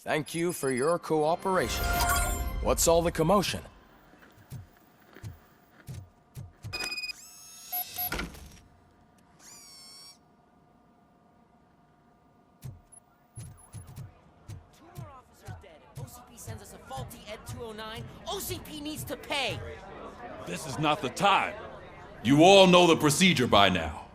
Thank you for your cooperation. What's all the commotion? Sends us a faulty Ed 209. OCP needs to pay. This is not the time. You all know the procedure by now.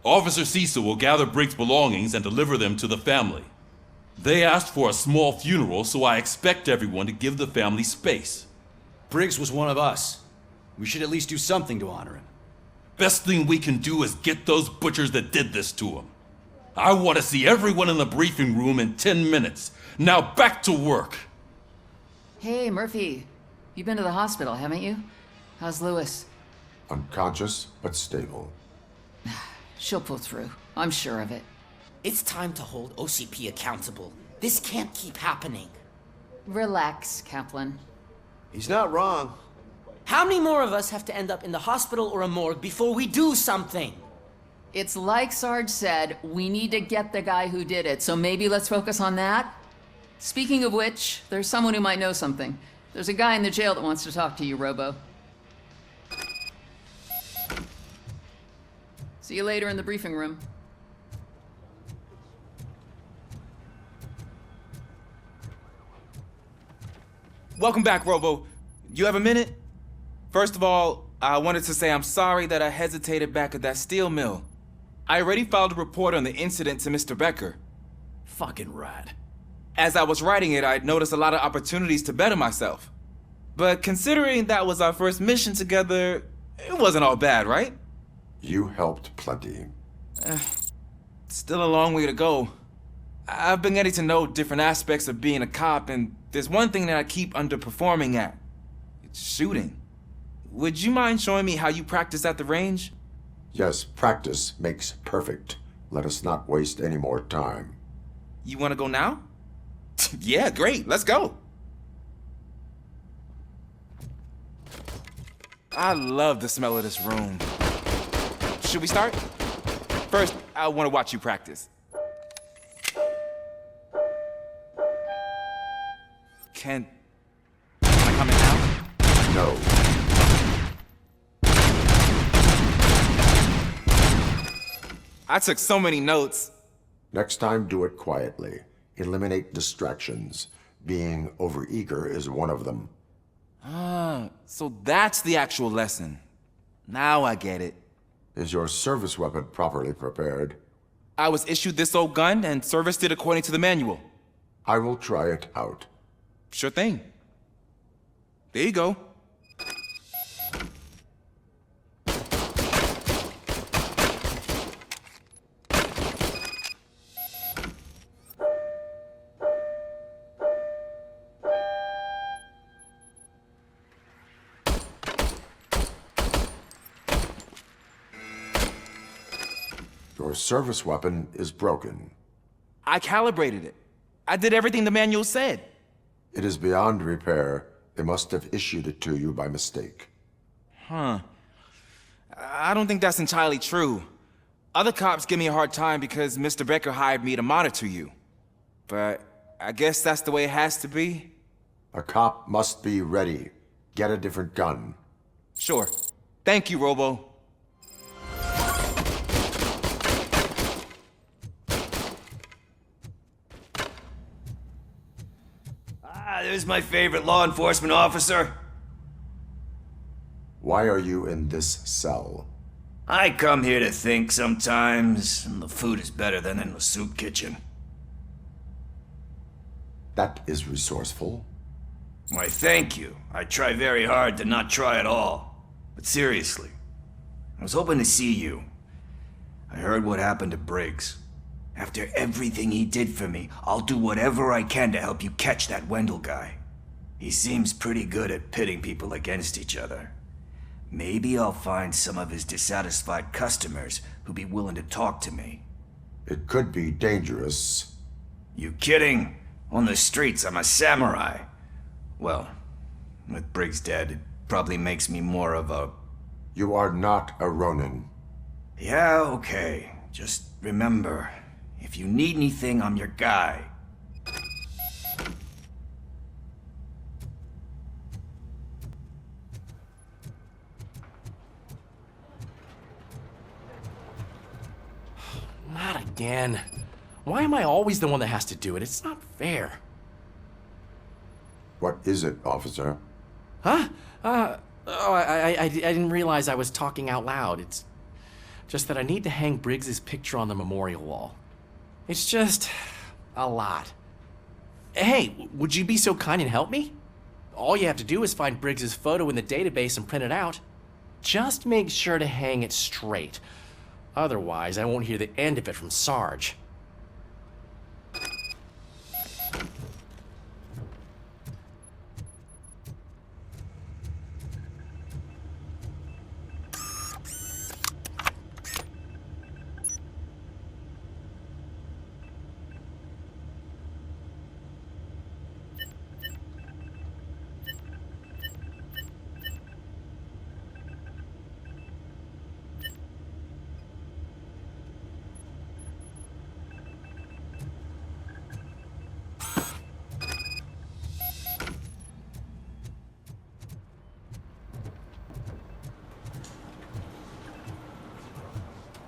Officer Cecil will gather Briggs' belongings and deliver them to the family. They asked for a small funeral, so I expect everyone to give the family space. Briggs was one of us. We should at least do something to honor him. Best thing we can do is get those butchers that did this to him. I want to see everyone in the briefing room in 10 minutes. Now back to work. Hey, Murphy. You've been to the hospital, haven't you? How's Lewis? Unconscious, but stable. She'll pull through. I'm sure of it. It's time to hold OCP accountable. This can't keep happening. Relax, Kaplan. He's not wrong. How many more of us have to end up in the hospital or a morgue before we do something? It's like Sarge said, we need to get the guy who did it, so maybe let's focus on that? Speaking of which, there's someone who might know something. There's a guy in the jail that wants to talk to you, Robo. See you later in the briefing room. Welcome back, Robo. You have a minute? First of all, I wanted to say I'm sorry that I hesitated back at that steel mill. I already filed a report on the incident to Mr. Becker. Fucking rad. As I was writing it, I'd noticed a lot of opportunities to better myself. But considering that was our first mission together, it wasn't all bad, right? You helped plenty. Still a long way to go. I've been getting to know different aspects of being a cop, and there's one thing that I keep underperforming at. It's shooting. Would you mind showing me how you practice at the range? Yes, practice makes perfect. Let us not waste any more time. You want to go now? Yeah, great. Let's go. I love the smell of this room. Should we start? First, I want to watch you practice. Can I come in now? No. I took so many notes. Next time, do it quietly. Eliminate distractions. Being overeager is one of them. So that's the actual lesson. Now I get it. Is your service weapon properly prepared? I was issued this old gun and serviced it according to the manual. I will try it out. Sure thing. There you go. Your service weapon is broken. I calibrated it. I did everything the manual said. It is beyond repair. They must have issued it to you by mistake. I don't think that's entirely true. Other cops give me a hard time because Mr. Becker hired me to monitor you. But I guess that's the way it has to be. A cop must be ready. Get a different gun. Sure. Thank you, Robo. There's my favorite law enforcement officer. Why are you in this cell? I come here to think sometimes, and the food is better than in the soup kitchen. That is resourceful. Why, thank you. I try very hard to not try at all. But seriously, I was hoping to see you. I heard what happened to Briggs. After everything he did for me, I'll do whatever I can to help you catch that Wendell guy. He seems pretty good at pitting people against each other. Maybe I'll find some of his dissatisfied customers who'd be willing to talk to me. It could be dangerous. You kidding? On the streets, I'm a samurai. Well, with Briggs dead, it probably makes me more of a... You are not a Ronin. Yeah, okay. Just remember, if you need anything, I'm your guy. again. Why am I always the one that has to do it? It's not fair. What is it, officer? Huh? I didn't realize I was talking out loud. It's just that I need to hang Briggs's picture on the memorial wall. It's just a lot. Hey, would you be so kind and help me? All you have to do is find Briggs's photo in the database and print it out. Just make sure to hang it straight. Otherwise, I won't hear the end of it from Sarge.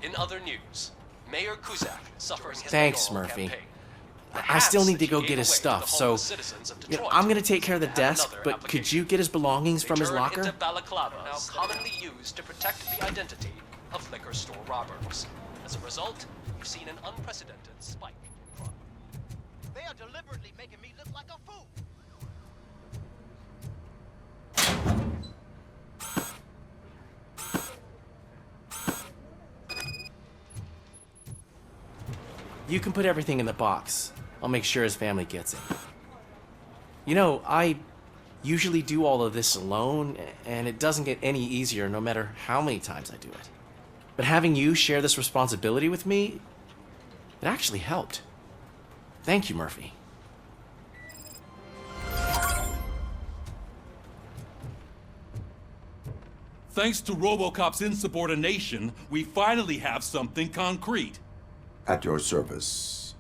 In other news, Mayor Kuzak suffering his Thanks, mayoral Murphy. campaign. I still need to Perhaps go he get gave his away to stuff, the so homeless citizens of Detroit. I'm gonna take care of the Have desk, another but could application. you get his belongings They from his turn locker? into balaclavas, now commonly used to protect the identity of liquor store robbers. As a result, we've seen an unprecedented spike in crime. They are deliberately making me look like a fool. You can put everything in the box. I'll make sure his family gets it. You know, I usually do all of this alone, and it doesn't get any easier no matter how many times I do it. But having you share this responsibility with me, it actually helped. Thank you, Murphy. Thanks to RoboCop's insubordination, we finally have something concrete. At your service.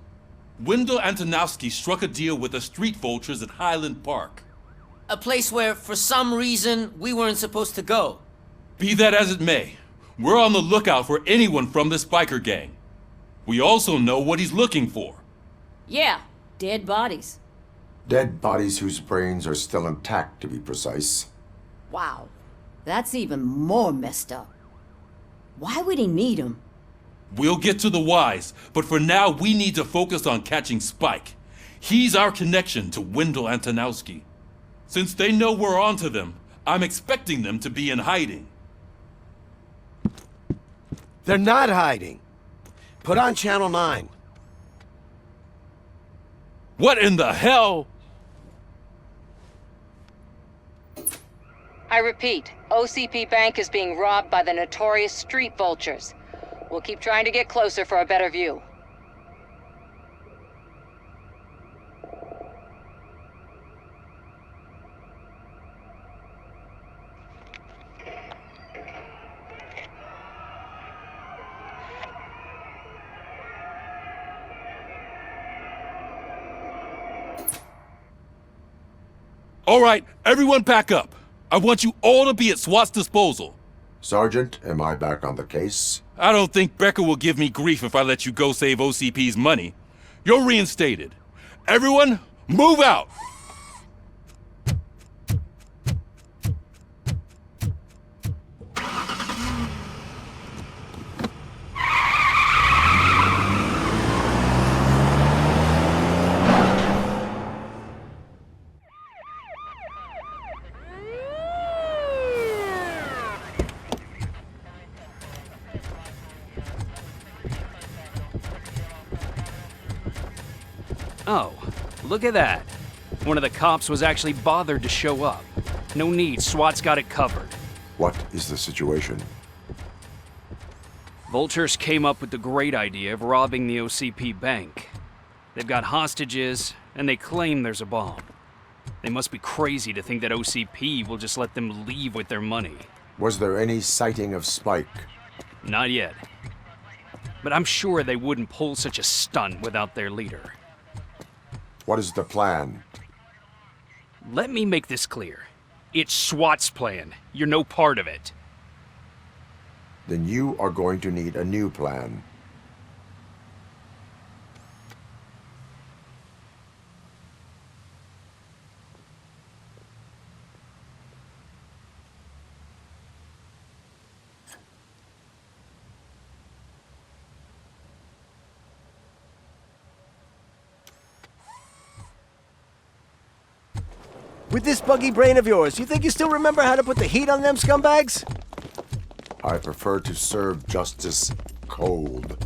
Wendell Antonowski struck a deal with the street vultures at Highland Park. A place where, for some reason, we weren't supposed to go. Be that as it may, we're on the lookout for anyone from this biker gang. We also know what he's looking for. Yeah, dead bodies. Dead bodies whose brains are still intact, to be precise. Wow, that's even more messed up. Why would he need them? We'll get to the whys, but for now we need to focus on catching Spike. He's our connection to Wendell Antonowski. Since they know we're onto them, I'm expecting them to be in hiding. They're not hiding. Put on Channel 9. What in the hell? I repeat, OCP Bank is being robbed by the notorious street vultures. We'll keep trying to get closer for a better view. All right, everyone back up. I want you all to be at SWAT's disposal. Sergeant, am I back on the case? I don't think Becker will give me grief if I let you go save OCP's money. You're reinstated. Everyone, move out! Oh, look at that. One of the cops was actually bothered to show up. No need, SWAT's got it covered. What is the situation? Vultures came up with the great idea of robbing the OCP bank. They've got hostages, and they claim there's a bomb. They must be crazy to think that OCP will just let them leave with their money. Was there any sighting of Spike? Not yet. But I'm sure they wouldn't pull such a stunt without their leader. What is the plan? Let me make this clear. It's SWAT's plan. You're no part of it. Then you are going to need a new plan. With this buggy brain of yours, you think you still remember how to put the heat on them scumbags? I prefer to serve justice cold.